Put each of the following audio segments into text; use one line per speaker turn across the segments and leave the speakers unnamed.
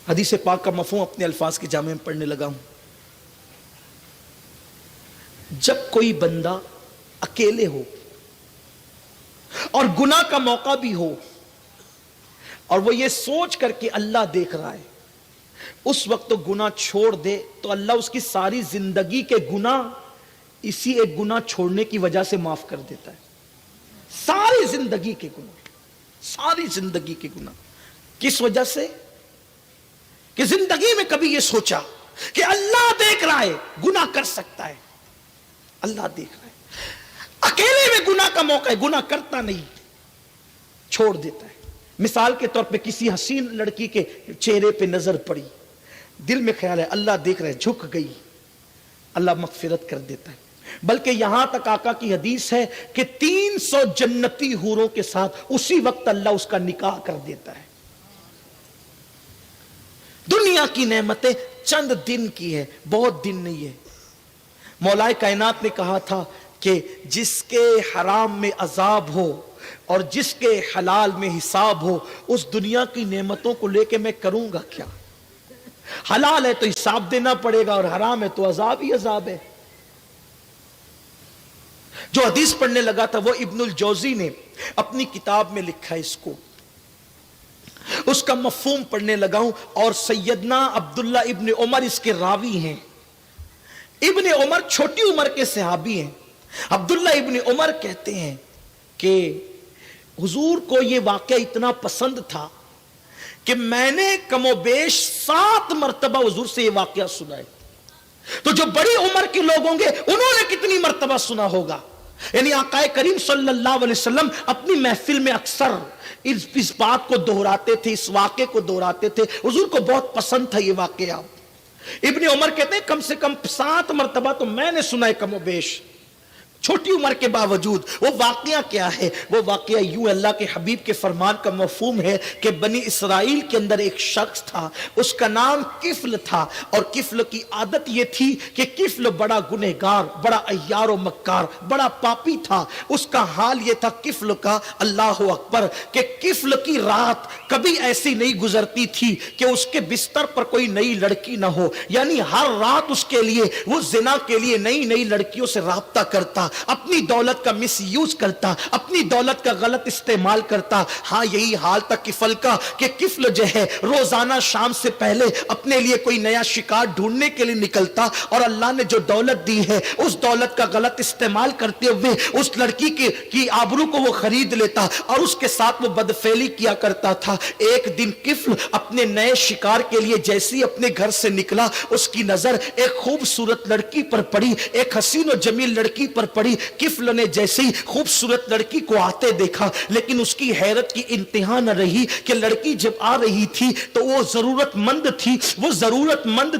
حدیث پاک کا مفہوم اپنے الفاظ کے جامع میں پڑھنے لگا ہوں. جب کوئی بندہ اکیلے ہو اور گناہ کا موقع بھی ہو اور وہ یہ سوچ کر کے اللہ دیکھ رہا ہے، اس وقت تو گناہ چھوڑ دے تو اللہ اس کی ساری زندگی کے گناہ اسی ایک گناہ چھوڑنے کی وجہ سے معاف کر دیتا ہے. ساری زندگی کے گناہ، ساری زندگی کے گناہ. کس وجہ سے؟ کہ زندگی میں کبھی یہ سوچا کہ اللہ دیکھ رہا ہے، گناہ کر سکتا ہے، اللہ دیکھ رہا ہے. اکیلے میں گناہ کا موقع ہے، گناہ کرتا نہیں، چھوڑ دیتا ہے. مثال کے طور پہ کسی حسین لڑکی کے چہرے پہ نظر پڑی، دل میں خیال ہے اللہ دیکھ رہا ہے، جھک گئی، اللہ مغفرت کر دیتا ہے. بلکہ یہاں تک آقا کی حدیث ہے کہ 300 جنتی حوروں کے ساتھ اسی وقت اللہ اس کا نکاح کر دیتا ہے. دنیا کی نعمتیں چند دن کی ہے، بہت دن نہیں ہے. مولا کائنات نے کہا تھا کہ جس کے حرام میں عذاب ہو اور جس کے حلال میں حساب ہو، اس دنیا کی نعمتوں کو لے کے میں کروں گا کیا؟ حلال ہے تو حساب دینا پڑے گا اور حرام ہے تو عذاب ہی عذاب ہے. جو حدیث پڑھنے لگا تھا وہ ابن الجوزی نے اپنی کتاب میں لکھا ہے، اس کو اس کا مفہوم پڑھنے لگا ہوں. اور سیدنا عبداللہ ابن عمر اس کے راوی ہیں. ابن عمر چھوٹی عمر کے صحابی ہیں. عبداللہ ابن عمر کہتے ہیں کہ حضور کو یہ واقعہ اتنا پسند تھا کہ میں نے کم و بیش 7 مرتبہ حضور سے یہ واقعہ سنا ہے. تو جو بڑی عمر کے لوگ ہوں گے انہوں نے کتنی مرتبہ سنا ہوگا؟ یعنی آقا کریم صلی اللہ علیہ وسلم اپنی محفل میں اکثر اس بات کو دہراتے تھے، اس واقعے کو دہراتے تھے. حضور کو بہت پسند تھا یہ واقعہ. ابن عمر کہتے ہیں کم سے کم 7 مرتبہ تو میں نے سنا ہے کم و بیش، چھوٹی عمر کے باوجود. وہ واقعہ کیا ہے؟ وہ واقعہ یوں اللہ کے حبیب کے فرمان کا مفہوم ہے کہ بنی اسرائیل کے اندر ایک شخص تھا، اس کا نام کفل تھا. اور کفل کی عادت یہ تھی کہ کفل بڑا گنہگار، بڑا عیار و مکار، بڑا پاپی تھا. اس کا حال یہ تھا کفل کا، اللہ اکبر، کہ کفل کی رات کبھی ایسی نہیں گزرتی تھی کہ اس کے بستر پر کوئی نئی لڑکی نہ ہو. یعنی ہر رات اس کے لیے وہ زنا کے لیے نئی نئی لڑکیوں سے رابطہ کرتا، اپنی دولت کا مس یوز کرتا، اپنی دولت کا غلط استعمال کرتا. ہاں یہی حال تھا کفل کا کہ کفل جو ہے روزانہ شام سے پہلے اپنے لیے کوئی نیا شکار ڈھونڈنے کے لیے نکلتا اور اللہ نے جو دولت دی ہے اس دولت کا غلط استعمال کرتے ہوئے اس لڑکی کی آبرو کو وہ خرید لیتا اور اس کے ساتھ وہ بدفعلی کیا کرتا تھا. ایک دن کفل اپنے نئے شکار کے لیے جیسے ہی اپنے گھر سے نکلا، اس کی نظر ایک خوبصورت لڑکی پر پڑی، ایک حسین و جمیل لڑکی پر پڑی. کفل نے جیسے ہی خوبصورت لڑکی کو آتے دیکھا، لیکن اس کی حیرت کی انتہا نہ رہی کہ لڑکی جب آ رہی تھی تو وہ ضرورت مند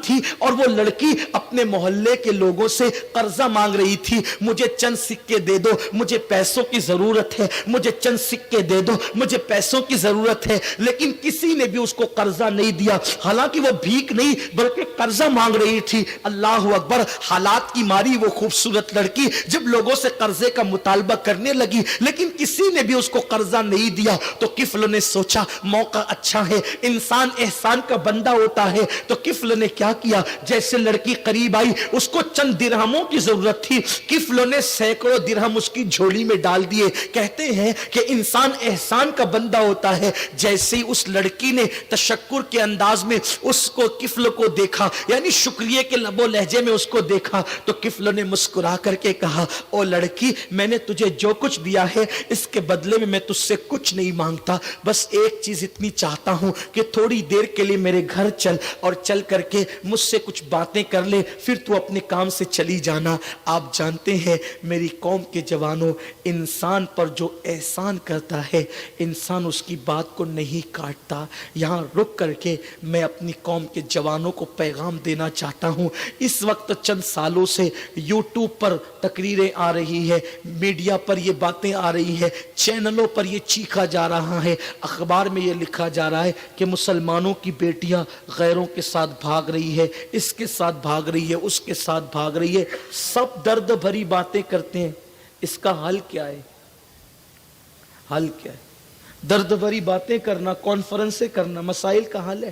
تھی اور وہ لڑکی اپنے محلے کے لوگوں سے قرضہ مانگ رہی تھی. مجھے چند سکے دے دو، مجھے پیسوں کی ضرورت ہے، مجھے چند سکے دے دو، مجھے پیسوں کی ضرورت ہے. لیکن کسی نے بھی اس کو قرضہ نہیں دیا، حالانکہ وہ بھیک نہیں بلکہ قرضہ مانگ رہی تھی. اللہ اکبر. حالات کی ماری وہ خوبصورت لڑکی جب لوگوں سے قرضے کا مطالبہ کرنے لگی لیکن کسی نے بھی اس کو قرضہ نہیں دیا تو کفل نے سوچا موقع اچھا ہے، انسان احسان کا بندہ ہوتا ہے. تو کفل نے کیا کیا، جیسے لڑکی قریب آئی اس کو چند درہموں کی ضرورت تھی، کفل نے سینکڑوں درہم اس کی جھولی میں ڈال دیے. کہتے ہیں کہ انسان احسان کا بندہ ہوتا ہے. جیسے ہی اس لڑکی نے تشکر کے انداز میں اس کو کفل کو دیکھا، یعنی شکریہ کے لب و لہجے میں اس کو دیکھا، تو کفل نے مسکرا کر کے کہا او لڑکی، میں نے تجھے جو کچھ دیا ہے اس کے بدلے میں تجھ سے کچھ نہیں مانگتا، بس ایک چیز اتنی چاہتا ہوں کہ تھوڑی دیر کے لیے میرے گھر چل اور چل کر کے مجھ سے کچھ باتیں کر لے، پھر تو اپنے کام سے چلی جانا. آپ جانتے ہیں میری قوم کے جوانوں، انسان پر جو احسان کرتا ہے انسان اس کی بات کو نہیں کاٹتا. یہاں رک کر کے میں اپنی قوم کے جوانوں کو پیغام دینا چاہتا ہوں. اس وقت چند سالوں سے یوٹیوب پر تقریریں آ رہی ہے، میڈیا پر یہ باتیں آ رہی ہے، چینلوں پر یہ چیخا جا رہا ہے، اخبار میں یہ لکھا جا رہا ہے کہ مسلمانوں کی بیٹیاں غیروں کے ساتھ بھاگ رہی ہے، اس کے ساتھ بھاگ رہی ہے، اس کے ساتھ بھاگ رہی ہے. سب درد بھری باتیں کرتے ہیں. اس کا حل کیا ہے؟ حل کیا ہے؟ درد بھری باتیں کرنا، کانفرنسیں کرنا مسائل کا حل ہے؟